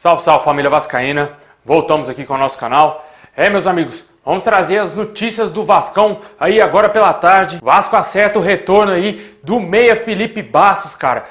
Salve, salve família vascaína, voltamos aqui com o nosso canal. Meus amigos, vamos trazer as notícias do Vascão aí agora pela tarde. Vasco acerta o retorno aí do meia Felipe Bastos, cara.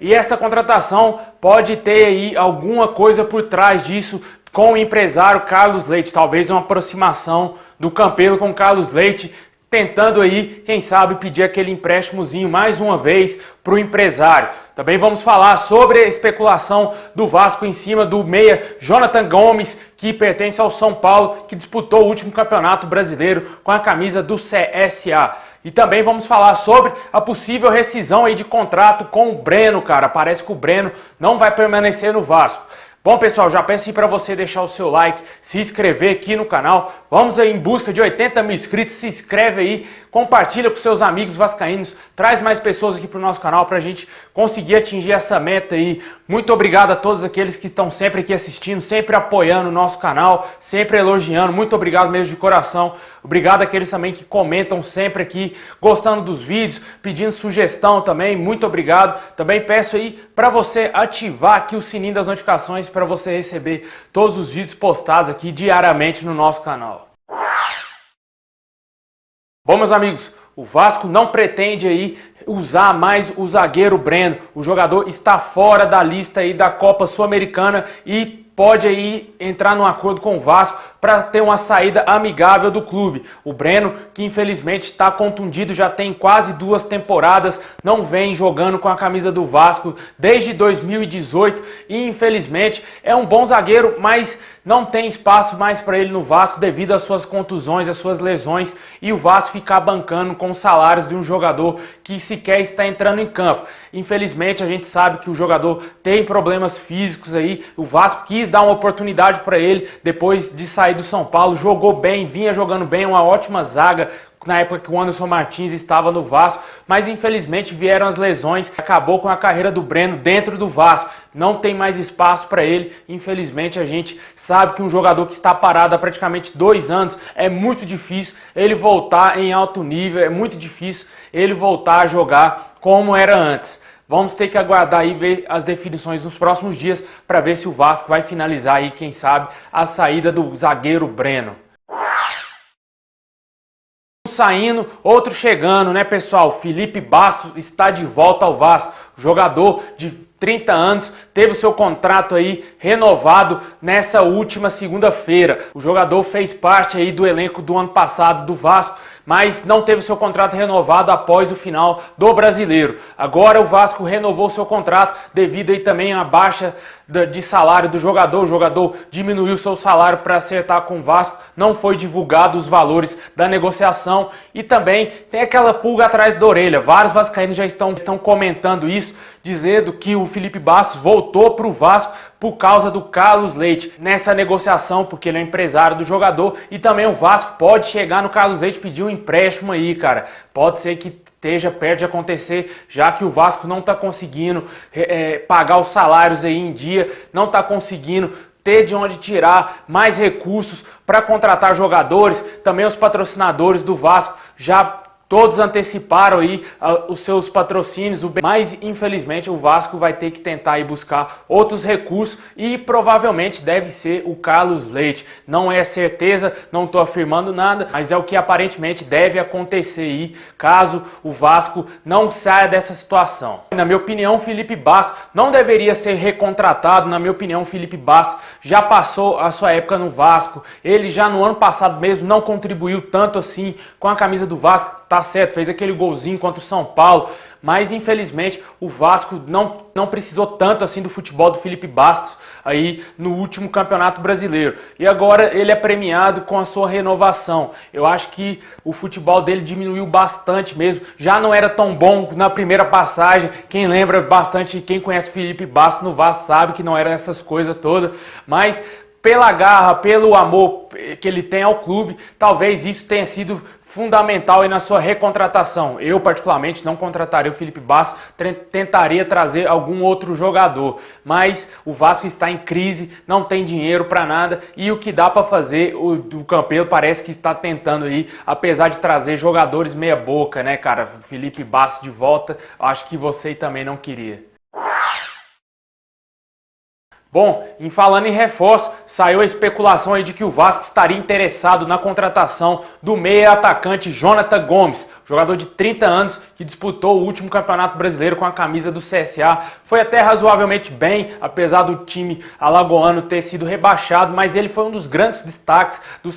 E essa contratação pode ter aí alguma coisa por trás disso com o empresário Carlos Leite. Talvez uma aproximação do Campelo com o Carlos Leite, tentando aí, quem sabe, pedir aquele empréstimozinho mais uma vez para o empresário. Também vamos falar sobre a especulação do Vasco em cima do meia Jonathan Gomes, que pertence ao São Paulo, que disputou o último campeonato brasileiro com a camisa do CSA. E também vamos falar sobre a possível rescisão aí de contrato com o Breno, cara. Parece que o Breno não vai permanecer no Vasco. Bom, pessoal, já peço para você deixar o seu like, se inscrever aqui no canal. Vamos aí em busca de 80 mil inscritos. Se inscreve aí, compartilha com seus amigos vascaínos, traz mais pessoas aqui para o nosso canal para a gente conseguir atingir essa meta aí. Muito obrigado a todos aqueles que estão sempre aqui assistindo, sempre apoiando o nosso canal, sempre elogiando. Muito obrigado mesmo de coração. Obrigado àqueles também que comentam sempre aqui, gostando dos vídeos, pedindo sugestão também. Muito obrigado. Também peço aí para você ativar aqui o sininho das notificações para você receber todos os vídeos postados aqui diariamente no nosso canal. Bom, meus amigos, o Vasco não pretende aí usar mais o zagueiro Breno. O jogador está fora da lista aí da Copa Sul-Americana e pode aí entrar num acordo com o Vasco para ter uma saída amigável do clube. O Breno, que infelizmente está contundido, já tem quase 2 temporadas, não vem jogando com a camisa do Vasco desde 2018 e infelizmente é um bom zagueiro, mas não tem espaço mais para ele no Vasco devido às suas contusões, às suas lesões, e o Vasco ficar bancando com os salários de um jogador que sequer está entrando em campo. Infelizmente a gente sabe que o jogador tem problemas físicos aí. O Vasco quis dar uma oportunidade para ele depois de sair do São Paulo, jogou bem, vinha jogando bem, uma ótima zaga na época que o Anderson Martins estava no Vasco, mas infelizmente vieram as lesões, acabou com a carreira do Breno dentro do Vasco, não tem mais espaço para ele. Infelizmente a gente sabe que um jogador que está parado há praticamente 2 anos, é muito difícil ele voltar em alto nível, é muito difícil ele voltar a jogar como era antes. Vamos ter que aguardar e ver as definições nos próximos dias para ver se o Vasco vai finalizar aí, quem sabe, a saída do zagueiro Breno. Saindo, outro chegando, né, pessoal? Felipe Bastos está de volta ao Vasco. Jogador de 30 anos, teve o seu contrato aí renovado nessa última segunda-feira. O jogador fez parte aí do elenco do ano passado do Vasco, mas não teve seu contrato renovado após o final do Brasileiro. Agora o Vasco renovou seu contrato devido aí também à baixa de salário do jogador. O jogador diminuiu seu salário para acertar com o Vasco, não foi divulgado os valores da negociação e também tem aquela pulga atrás da orelha. Vários vascaínos já estão comentando isso, dizendo que o Felipe Bastos voltou para o Vasco por causa do Carlos Leite nessa negociação, porque ele é empresário do jogador e também o Vasco pode chegar no Carlos Leite e pedir um empréstimo aí, cara. Pode ser que esteja perto de acontecer, já que o Vasco não está conseguindo pagar os salários aí em dia, não está conseguindo ter de onde tirar mais recursos para contratar jogadores. Também os patrocinadores do Vasco já todos anteciparam aí os seus patrocínios, mas infelizmente o Vasco vai ter que tentar aí buscar outros recursos e provavelmente deve ser o Carlos Leite. Não é certeza, não estou afirmando nada, mas é o que aparentemente deve acontecer aí caso o Vasco não saia dessa situação. Na minha opinião, Felipe Bastos não deveria ser recontratado. Na minha opinião, Felipe Bastos já passou a sua época no Vasco. Ele já no ano passado mesmo não contribuiu tanto assim com a camisa do Vasco. Tá certo, fez aquele golzinho contra o São Paulo, mas infelizmente o Vasco não precisou tanto assim do futebol do Felipe Bastos aí no último Campeonato Brasileiro. E agora ele é premiado com a sua renovação. Eu acho que o futebol dele diminuiu bastante mesmo. Já não era tão bom na primeira passagem. Quem lembra bastante, quem conhece o Felipe Bastos no Vasco sabe que não era essas coisas todas, mas pela garra, pelo amor que ele tem ao clube, talvez isso tenha sido fundamental aí na sua recontratação. Eu, particularmente, não contrataria o Felipe Bastos, tentaria trazer algum outro jogador. Mas o Vasco está em crise, não tem dinheiro para nada e o que dá para fazer, o Campelo parece que está tentando aí, apesar de trazer jogadores meia boca, né, cara? O Felipe Bastos de volta, acho que você também não queria. Bom, falando em reforço, saiu a especulação aí de que o Vasco estaria interessado na contratação do meia atacante Jonathan Gomes, jogador de 30 anos que disputou o último Campeonato Brasileiro com a camisa do CSA. Foi até razoavelmente bem, apesar do time alagoano ter sido rebaixado, mas ele foi um dos grandes destaques do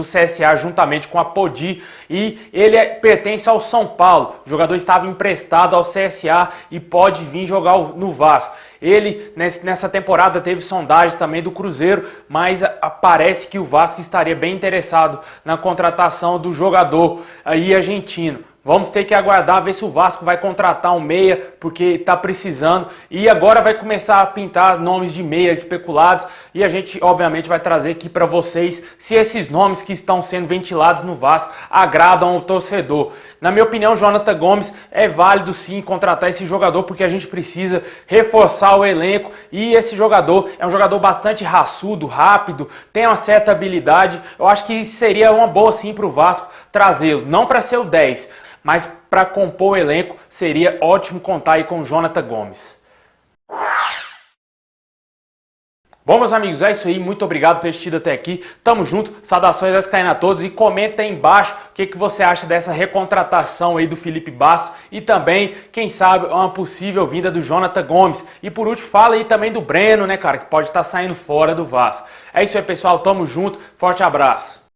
CSA juntamente com a Podi, e ele pertence ao São Paulo. O jogador estava emprestado ao CSA e pode vir jogar no Vasco. Ele, nessa temporada, teve sondagens também do Cruzeiro, mas parece que o Vasco estaria bem interessado na contratação do jogador aí argentino. Vamos ter que aguardar, ver se o Vasco vai contratar um meia, porque está precisando. E agora vai começar a pintar nomes de meia especulados. E a gente, obviamente, vai trazer aqui para vocês se esses nomes que estão sendo ventilados no Vasco agradam ao torcedor. Na minha opinião, Jonathan Gomes é válido sim contratar esse jogador, porque a gente precisa reforçar o elenco. E esse jogador é um jogador bastante raçudo, rápido, tem uma certa habilidade. Eu acho que seria uma boa sim para o Vasco trazê-lo. Não para ser o 10, mas para compor o elenco seria ótimo contar aí com o Jonathan Gomes. Bom, meus amigos, é isso aí. Muito obrigado por ter assistido até aqui. Tamo junto. Saudações vascaínas a todos. E comenta aí embaixo o que você acha dessa recontratação aí do Felipe Basso. E também, quem sabe, uma possível vinda do Jonathan Gomes. E por último, fala aí também do Breno, né, cara, que pode estar saindo fora do Vasco. É isso aí, pessoal. Tamo junto. Forte abraço.